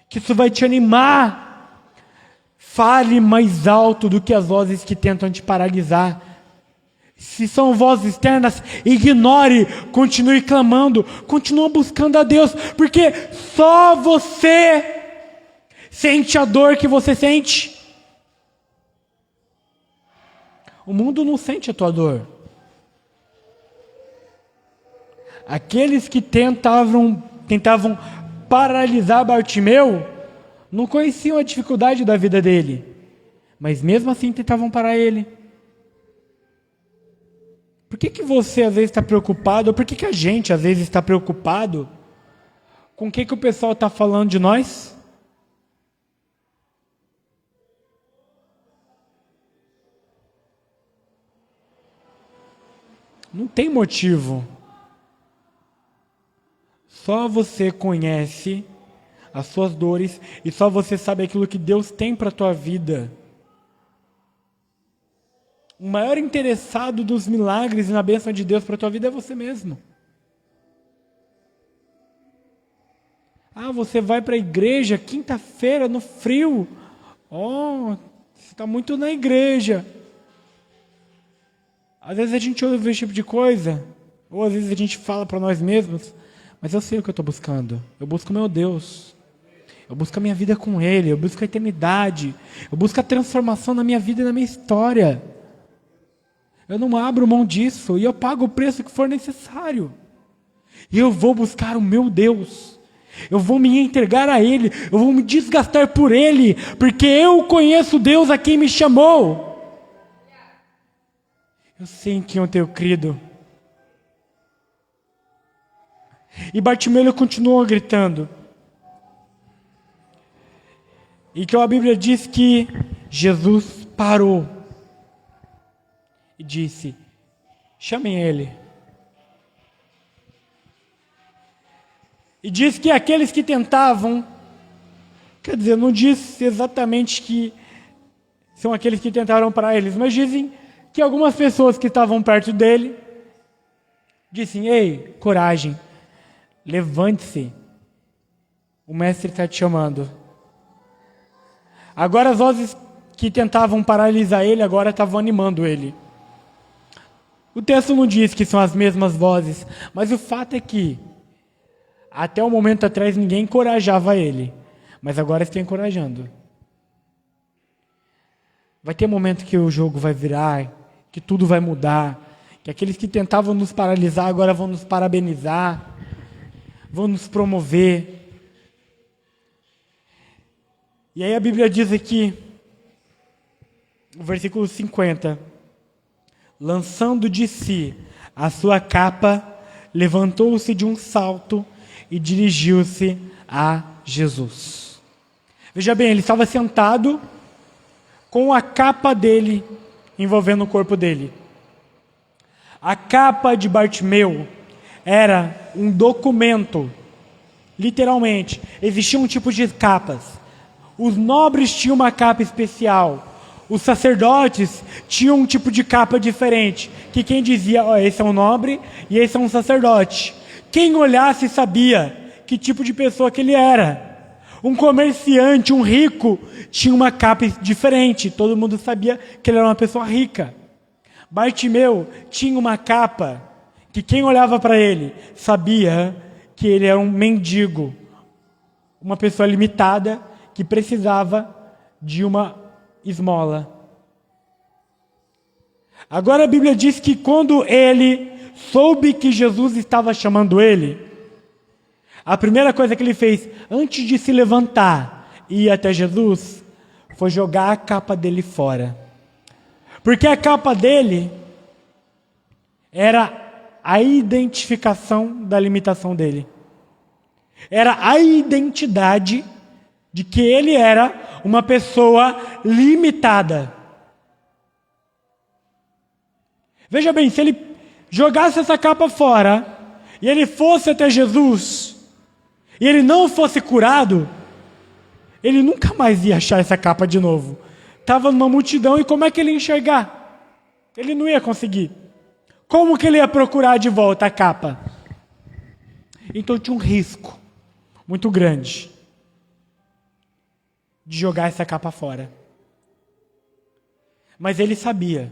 que isso vai te animar. Fale mais alto do que as vozes que tentam te paralisar. Se são vozes externas, ignore. Continue clamando. Continue buscando a Deus, porque só você sente a dor que você sente. O mundo não sente a tua dor. Aqueles que tentavam paralisar Bartimeu não conheciam a dificuldade da vida dele, mas mesmo assim tentavam parar ele. Por que você às vezes está preocupado, ou por que a gente às vezes está preocupado com o que o pessoal está falando de nós? Não tem motivo. Só você conhece as suas dores e só você sabe aquilo que Deus tem para a tua vida. O maior interessado dos milagres e na bênção de Deus para a tua vida é você mesmo. Você vai para a igreja quinta-feira no frio. Você está muito na igreja. Às vezes a gente ouve esse tipo de coisa, ou às vezes a gente fala para nós mesmos: mas eu sei o que eu estou buscando. Eu busco o meu Deus. Eu busco a minha vida com Ele. Eu busco a eternidade. Eu busco a transformação na minha vida e na minha história. Eu não abro mão disso. E eu pago o preço que for necessário. E eu vou buscar o meu Deus. Eu vou me entregar a Ele, eu vou me desgastar por Ele, porque eu conheço Deus a quem me chamou. Eu sei em quem eu tenho crido. E Bartimeu continuou gritando. E que a Bíblia diz que Jesus parou e disse: chamem ele. E diz que aqueles que tentavam, quer dizer, não diz exatamente que são aqueles que tentaram parar eles, mas dizem que algumas pessoas que estavam perto dele dizem: ei, coragem, levante-se, o mestre está te chamando. Agora as vozes que tentavam paralisar ele, agora estavam animando ele. O texto não diz que são as mesmas vozes, mas o fato é que até o momento atrás ninguém encorajava ele, mas agora está encorajando. Vai ter momento que o jogo vai virar, que tudo vai mudar, que aqueles que tentavam nos paralisar agora vão nos parabenizar, vão nos promover. E aí a Bíblia diz aqui, no versículo 50, lançando de si a sua capa, levantou-se de um salto e dirigiu-se a Jesus. Veja bem, ele estava sentado com a capa dele envolvendo o corpo dele. A capa de Bartimeu era um documento, literalmente. Existia um tipo de capas. Os nobres tinham uma capa especial. Os sacerdotes tinham um tipo de capa diferente. Que quem dizia: oh, esse é um nobre e esse é um sacerdote. Quem olhasse sabia que tipo de pessoa que ele era. Um comerciante, um rico, tinha uma capa diferente. Todo mundo sabia que ele era uma pessoa rica. Bartimeu tinha uma capa que quem olhava para ele sabia que ele era um mendigo. Uma pessoa limitada que precisava de uma esmola. Agora a Bíblia diz que quando ele soube que Jesus estava chamando ele, a primeira coisa que ele fez, antes de se levantar e ir até Jesus, foi jogar a capa dele fora. Porque a capa dele era a identificação da limitação dele. Era a identidade de que ele era uma pessoa limitada. Veja bem, se ele jogasse essa capa fora e ele fosse até Jesus e ele não fosse curado, ele nunca mais ia achar essa capa de novo. Estava numa multidão e como é que ele ia enxergar? Ele não ia conseguir. Como que ele ia procurar de volta a capa? Então tinha um risco muito grande de jogar essa capa fora. Mas ele sabia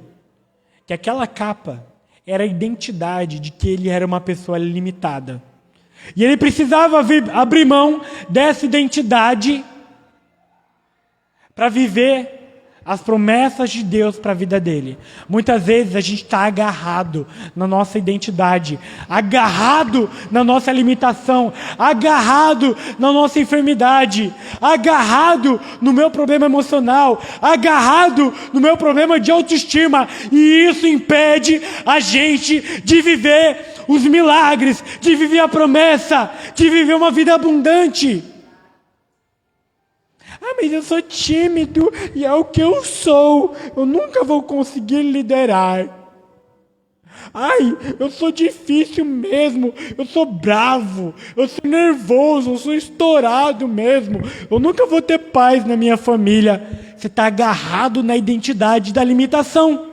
que aquela capa era a identidade de que ele era uma pessoa limitada. E ele precisava abrir mão dessa identidade para viver as promessas de Deus para a vida dele. Muitas vezes a gente está agarrado na nossa identidade, agarrado na nossa limitação, agarrado na nossa enfermidade, agarrado no meu problema emocional, agarrado no meu problema de autoestima, e isso impede a gente de viver os milagres, de viver a promessa, de viver uma vida abundante. Ah, mas eu sou tímido e é o que eu sou. Eu nunca vou conseguir liderar. Ai, eu sou difícil mesmo. Eu sou bravo. Eu sou nervoso. Eu sou estourado mesmo. Eu nunca vou ter paz na minha família. Você está agarrado na identidade da limitação.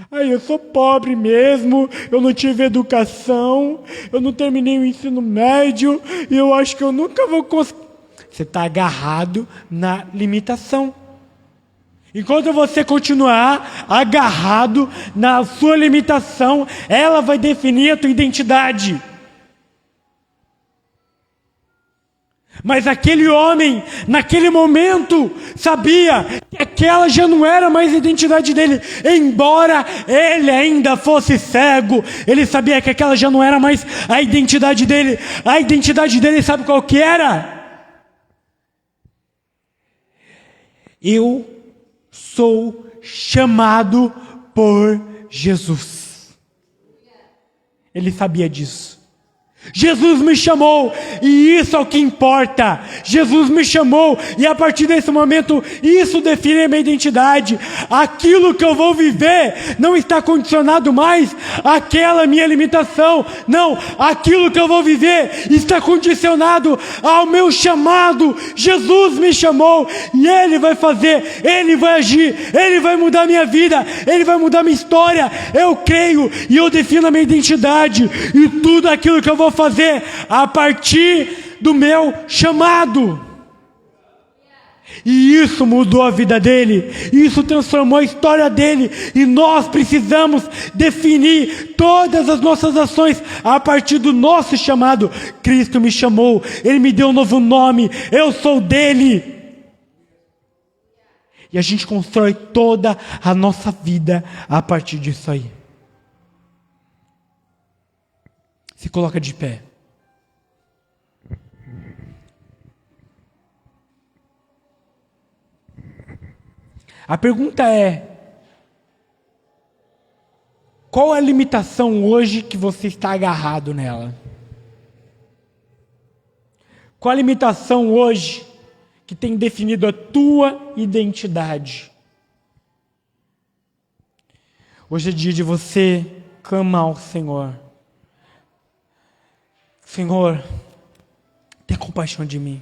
Ai, eu sou pobre mesmo. Eu não tive educação. Eu não terminei o ensino médio. E eu acho que eu nunca vou conseguir. Você está agarrado na limitação. Enquanto você continuar agarrado na sua limitação, ela vai definir a tua identidade. Mas aquele homem, naquele momento, sabia que aquela já não era mais a identidade dele. Embora ele ainda fosse cego, ele sabia que aquela já não era mais a identidade dele. A identidade dele, sabe qual que era? Eu sou chamado por Jesus. Ele sabia disso. Jesus me chamou, e isso é o que importa. Jesus me chamou, e a partir desse momento, isso define a minha identidade. Aquilo que eu vou viver não está condicionado mais àquela minha limitação. Não, aquilo que eu vou viver está condicionado ao meu chamado. Jesus me chamou, e Ele vai fazer, Ele vai agir, Ele vai mudar minha vida, Ele vai mudar minha história. Eu creio, e eu defino a minha identidade, e tudo aquilo que eu vou fazer a partir do meu chamado. E isso mudou a vida dele, isso transformou a história dele, e nós precisamos definir todas as nossas ações a partir do nosso chamado. Cristo me chamou, Ele me deu um novo nome, eu sou dele. E a gente constrói toda a nossa vida a partir disso aí. Se coloca de pé. A pergunta é: qual a limitação hoje que você está agarrado nela? Qual a limitação hoje que tem definido a tua identidade? Hoje é dia de você clamar ao Senhor. Senhor, tenha compaixão de mim.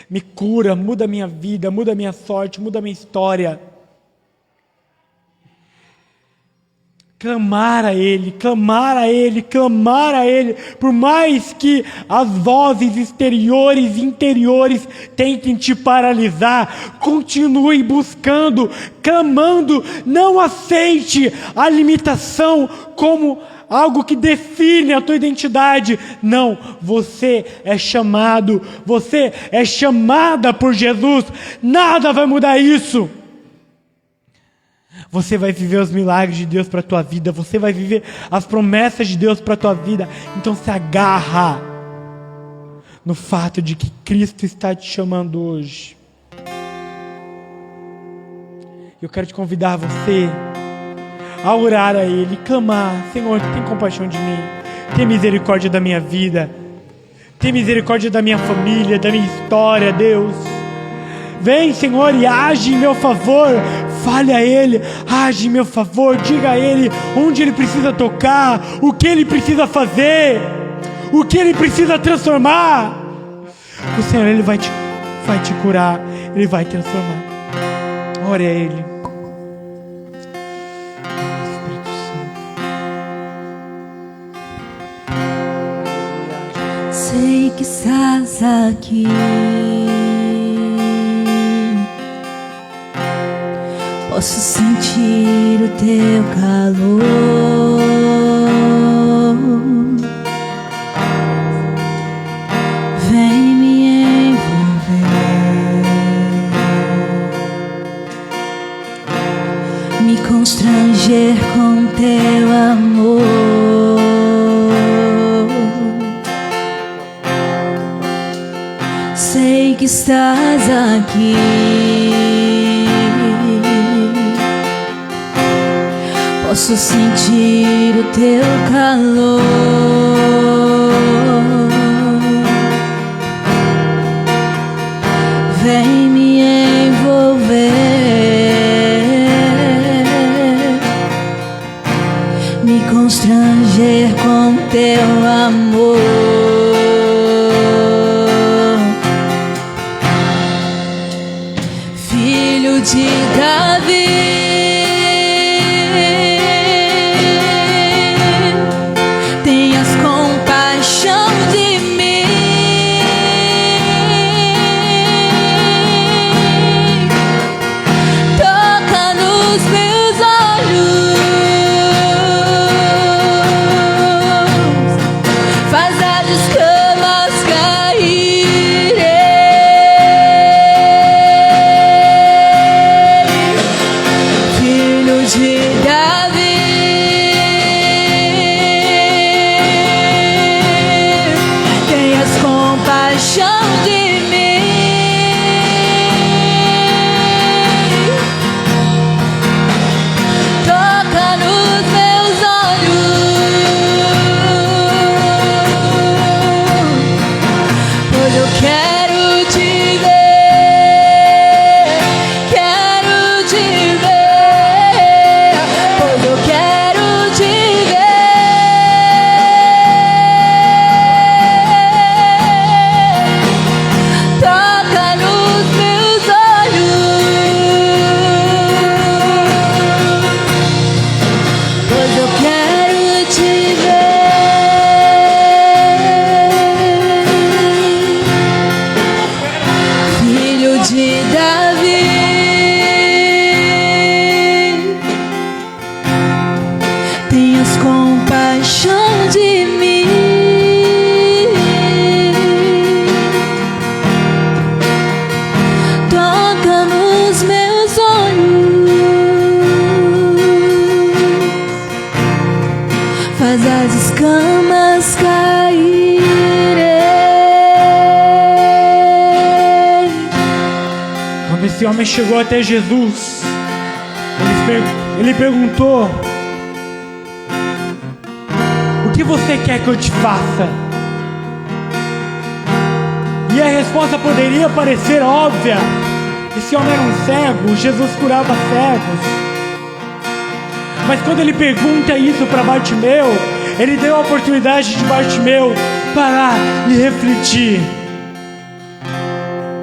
Me cura, muda a minha vida, muda a minha sorte, muda a minha história. Clamar a Ele, clamar a Ele, clamar a Ele. Por mais que as vozes exteriores e interiores tentem te paralisar, continue buscando, clamando. Não aceite a limitação como algo que define a tua identidade. Não, você é chamado, você é chamada por Jesus. Nada vai mudar isso. Você vai viver os milagres de Deus para a tua vida, você vai viver as promessas de Deus para a tua vida. Então se agarra no fato de que Cristo está te chamando hoje. Eu quero te convidar você a orar a Ele, clamar: Senhor, tem compaixão de mim, tem misericórdia da minha vida, tem misericórdia da minha família, da minha história, Deus. Vem, Senhor, e age em meu favor. Fale a Ele, age em meu favor. Diga a Ele onde Ele precisa tocar, o que Ele precisa fazer, o que Ele precisa transformar. O Senhor, Ele vai te curar, Ele vai transformar. Ore a Ele. Sei que estás aqui, posso sentir o teu calor. Vem me envolver, me constranger com teu amor. Sei que estás aqui, posso sentir o teu calor. Vem me envolver, me constranger com teu amor. Filho de Davi, tenhas compaixão de mim. Toca nos meus olhos, faz as escamas caírem. de Davi, tenhas compaixão de mim. Toca nos meus olhos, faz as escamas caírem. Quando esse homem chegou até Jesus, ele perguntou: o que você quer que eu te faça? E a resposta poderia parecer óbvia. Esse homem era um cego, Jesus curava cegos. Mas quando ele pergunta isso para Bartimeu, ele deu a oportunidade de Bartimeu parar e refletir.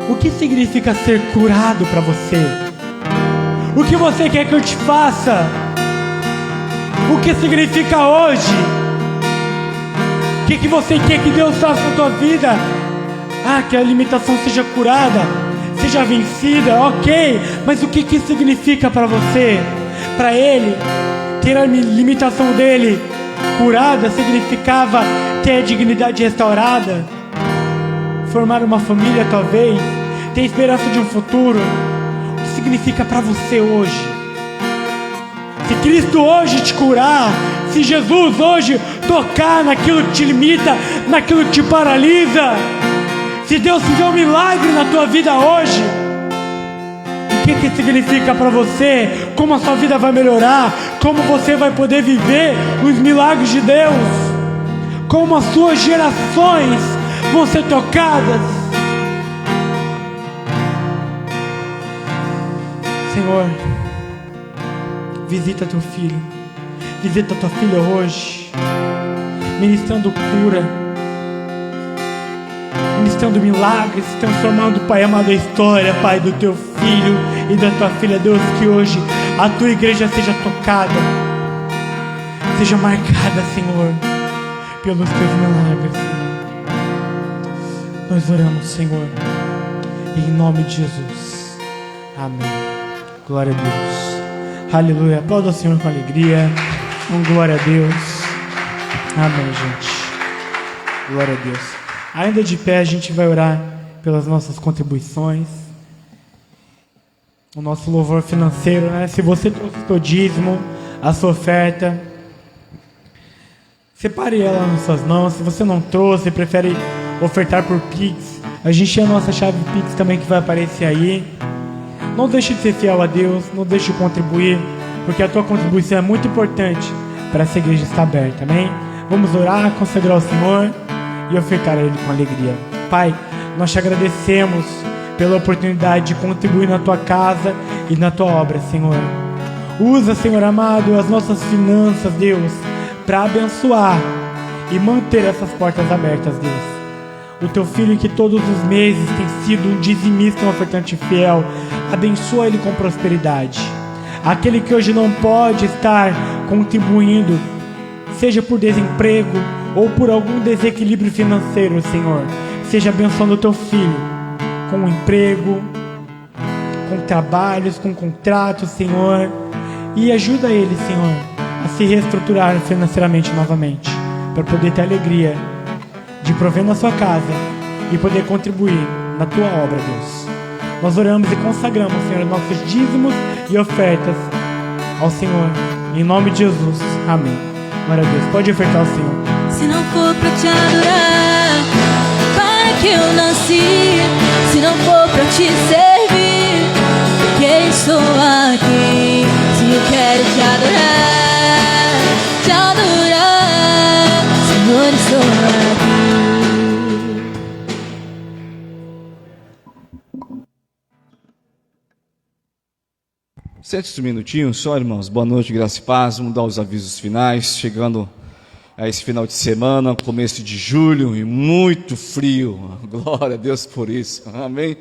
O que significa ser curado para você? O que você quer que eu te faça? O que significa hoje? O que você quer que Deus faça na tua vida? Que a limitação seja curada, seja vencida, ok. Mas o que significa para você? Para ele, ter a limitação dele curada significava ter a dignidade restaurada, formar uma família talvez, ter esperança de um futuro. O que significa para você hoje? Se Cristo hoje te curar, se Jesus hoje tocar naquilo que te limita, naquilo que te paralisa, se Deus fizer um milagre na tua vida hoje, o que significa para você? Como a sua vida vai melhorar? Como você vai poder viver os milagres de Deus? Como as suas gerações vão ser tocadas? Senhor, visita teu filho, visita tua filha hoje, ministrando cura, ministrando milagres, transformando, Pai amado, a história, Pai, do teu filho e da tua filha. Deus, que hoje a tua igreja seja tocada, seja marcada, Senhor, pelos teus milagres, Senhor. Nós oramos, Senhor, em nome de Jesus. Amém. Glória a Deus. Aleluia. Aplauda o Senhor com alegria. Glória a Deus. Amém, gente. Glória a Deus. Ainda de pé, a gente vai orar pelas nossas contribuições, o nosso louvor financeiro, né? Se você trouxe o seu dízimo, a sua oferta, separe ela nas suas mãos. Se você não trouxe, prefere ofertar por Pix, a gente tem a nossa chave Pix também que vai aparecer aí. Não deixe de ser fiel a Deus, não deixe de contribuir, porque a tua contribuição é muito importante para essa igreja estar aberta, amém? Vamos orar, consagrar ao Senhor e ofertar a Ele com alegria. Pai, nós te agradecemos pela oportunidade de contribuir na tua casa e na tua obra, Senhor. Usa, Senhor amado, as nossas finanças, Deus, para abençoar e manter essas portas abertas, Deus. O teu filho que todos os meses tem sido um dizimista, um ofertante fiel, abençoa ele com prosperidade. Aquele que hoje não pode estar contribuindo, seja por desemprego ou por algum desequilíbrio financeiro, Senhor, seja abençoando o teu filho com um emprego, com trabalhos, com contratos, Senhor, e ajuda ele, Senhor, a se reestruturar financeiramente novamente, para poder ter alegria de prover na sua casa e poder contribuir na tua obra, Deus. Nós oramos e consagramos, Senhor, nossos dízimos e ofertas ao Senhor, em nome de Jesus, amém. Glória a Deus. Pode ofertar ao Senhor. Se não for pra te adorar, para que eu nasci? Se não for pra te servir, por que estou aqui? Se eu quero te adorar, Senhor, estou aqui. Sete minutinhos só, irmãos. Boa noite, graça e paz. Vamos dar os avisos finais. Chegando a esse final de semana, começo de julho e muito frio. Glória a Deus por isso. Amém.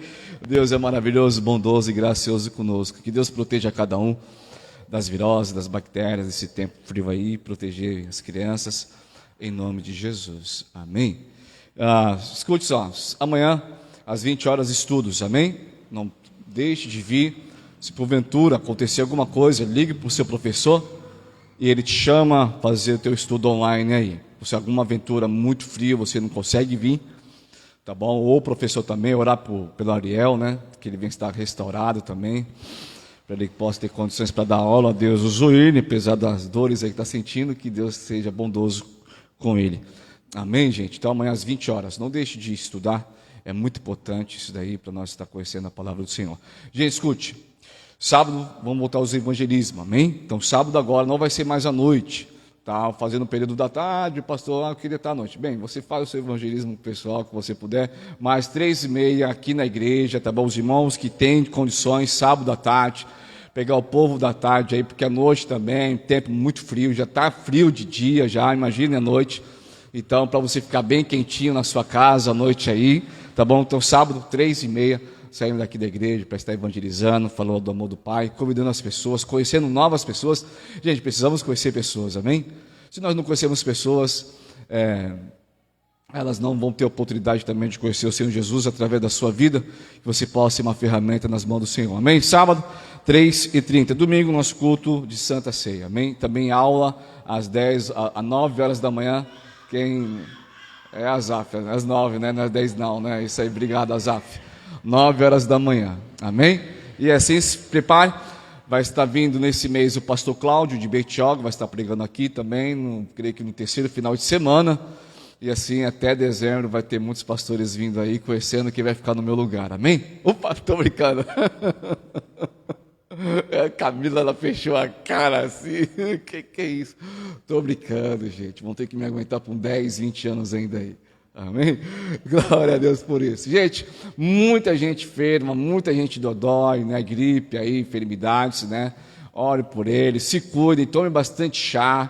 Deus é maravilhoso, bondoso e gracioso conosco. Que Deus proteja cada um das viroses, das bactérias, desse tempo frio aí. Proteger as crianças, em nome de Jesus. Amém. Escute só. Amanhã, às 20 horas, estudos. Amém. Não deixe de vir. Se porventura acontecer alguma coisa, ligue para o seu professor e ele te chama a fazer o teu estudo online aí. Se alguma aventura muito fria, você não consegue vir, tá bom? Ou o professor também, orar pelo Ariel, né? Que ele venha estar restaurado também, para ele possa ter condições para dar aula. A Deus usou ele, apesar das dores aí que está sentindo, que Deus seja bondoso com ele. Amém, gente? Então amanhã às 20 horas, não deixe de estudar, é muito importante isso daí para nós estar conhecendo a palavra do Senhor. Gente, escute, sábado vamos voltar aos evangelismos, amém? Então sábado agora não vai ser mais à noite, tá? Fazendo o período da tarde, pastor, eu queria estar à noite. Bem, você faz o seu evangelismo pessoal que você puder, mais 3h30 aqui na igreja, tá bom? Os irmãos que têm condições, sábado à tarde, pegar o povo da tarde aí, porque à noite também, tempo muito frio, já está frio de dia já, imagine à noite. Então, para você ficar bem quentinho na sua casa à noite aí, tá bom? Então, sábado, 3h30, saindo daqui da igreja para estar evangelizando, falando do amor do Pai, convidando as pessoas, conhecendo novas pessoas. Gente, precisamos conhecer pessoas, amém? Se nós não conhecemos pessoas, elas não vão ter oportunidade também de conhecer o Senhor Jesus através da sua vida, que você possa ser uma ferramenta nas mãos do Senhor, amém? Sábado, 3h30, domingo, nosso culto de Santa Ceia, amém? Também aula às 9 horas da manhã, quem é Azaf, às 9, né? Não é 10 não, né? Isso aí, obrigado, Azaf. 9 horas da manhã, amém? E assim, se prepare, vai estar vindo nesse mês o pastor Cláudio de Bertioga, vai estar pregando aqui também, creio que no terceiro final de semana, e assim até dezembro vai ter muitos pastores vindo aí, conhecendo quem vai ficar no meu lugar, amém? Opa, estou brincando. A Camila, ela fechou a cara assim, que é isso? Estou brincando, gente, vão ter que me aguentar por 10, 20 anos ainda aí, amém? Glória a Deus por isso. Gente, muita gente enferma, muita gente dodói, né? Gripe aí, enfermidades, né? Ore por eles, se cuidem, tome bastante chá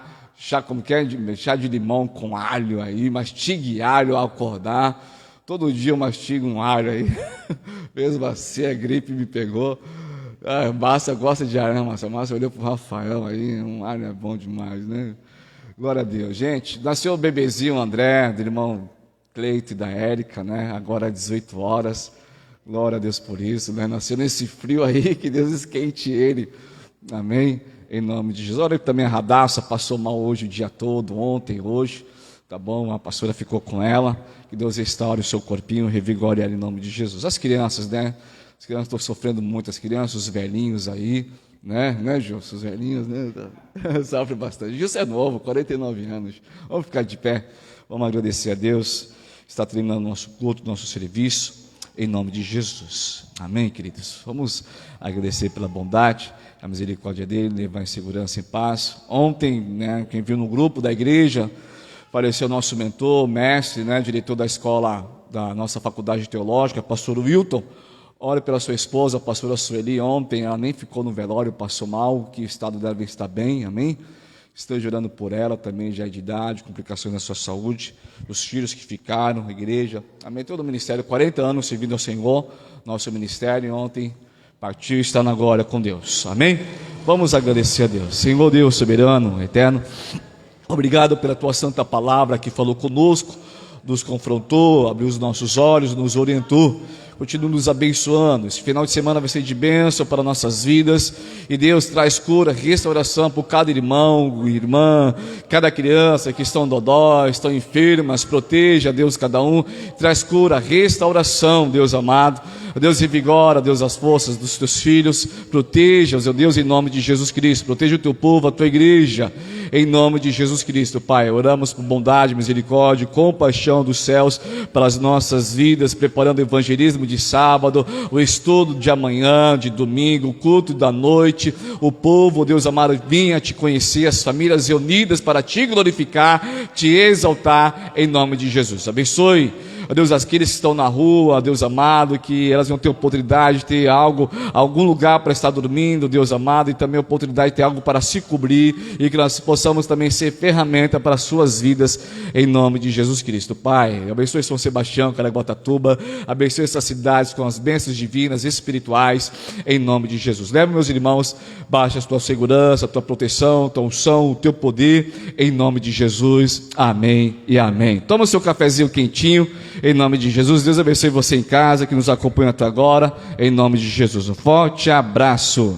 como que é? Chá de limão com alho aí, mastigue alho ao acordar, todo dia eu mastigo um alho aí, mesmo assim a gripe me pegou. A Márcia gosta de alho, né, Márcia olhou para o Rafael aí, um alho é bom demais, né? Glória a Deus. Gente, nasceu o bebezinho André, do irmão Cleito e da Érica, né? Agora às 18 horas. Glória a Deus por isso, né? Nasceu nesse frio aí, que Deus esquente ele. Amém? Em nome de Jesus. Olha também a Radassa passou mal hoje o dia todo, ontem, hoje. Tá bom? A pastora ficou com ela. Que Deus restaure o seu corpinho, revigore ela em nome de Jesus. As crianças, né? As crianças estão sofrendo muito, as crianças, os velhinhos aí, né, Gilson? Os velhinhos, né? Sofrem bastante. Gilson é novo, 49 anos. Vamos ficar de pé, vamos agradecer a Deus. Está terminando nosso culto, nosso serviço, em nome de Jesus. Amém, queridos? Vamos agradecer pela bondade, a misericórdia dele, levar em segurança, em paz. Ontem, né, quem viu no grupo da igreja, apareceu nosso mentor, mestre, né, diretor da escola da nossa faculdade teológica, pastor Wilton. Ore pela sua esposa, a pastora Sueli, ontem ela nem ficou no velório, passou mal, que o estado dela está bem, amém? Esteja orando por ela, também já é de idade, complicações na sua saúde, os filhos que ficaram, a igreja, amém? Todo o ministério, 40 anos servindo ao Senhor, nosso ministério, ontem partiu e está na glória com Deus, amém? Vamos agradecer a Deus. Senhor Deus soberano, eterno, obrigado pela tua santa palavra que falou conosco, nos confrontou, abriu os nossos olhos, nos orientou. Continua nos abençoando. Esse final de semana vai ser de bênção para nossas vidas. E Deus traz cura, restauração por cada irmão, irmã, cada criança que estão dodó, estão enfermas. Proteja, Deus, cada um. Traz cura, restauração, Deus amado. Deus, revigora, Deus, as forças dos teus filhos. Proteja-os, Deus, em nome de Jesus Cristo. Proteja o teu povo, a tua igreja. Em nome de Jesus Cristo, Pai. Oramos por bondade, misericórdia, compaixão dos céus para as nossas vidas, preparando o evangelismo de sábado, o estudo de amanhã, de domingo, o culto da noite. O povo, Deus amado, vinha te conhecer, as famílias reunidas para te glorificar, te exaltar, em nome de Jesus. Abençoe, ó Deus, aqueles que estão na rua, Deus amado, que elas vão ter oportunidade de ter algum lugar para estar dormindo, Deus amado, e também a oportunidade de ter algo para se cobrir, e que nós possamos também ser ferramenta para as suas vidas, em nome de Jesus Cristo. Pai, abençoe São Sebastião, Caraguatatuba, abençoe essas cidades com as bênçãos divinas, espirituais, em nome de Jesus. Leva, meus irmãos, baixa a tua segurança, a tua proteção, a tua unção, o teu poder, em nome de Jesus. Amém e amém. Toma o seu cafezinho quentinho, em nome de Jesus. Deus abençoe você em casa, que nos acompanha até agora, em nome de Jesus. Um forte abraço.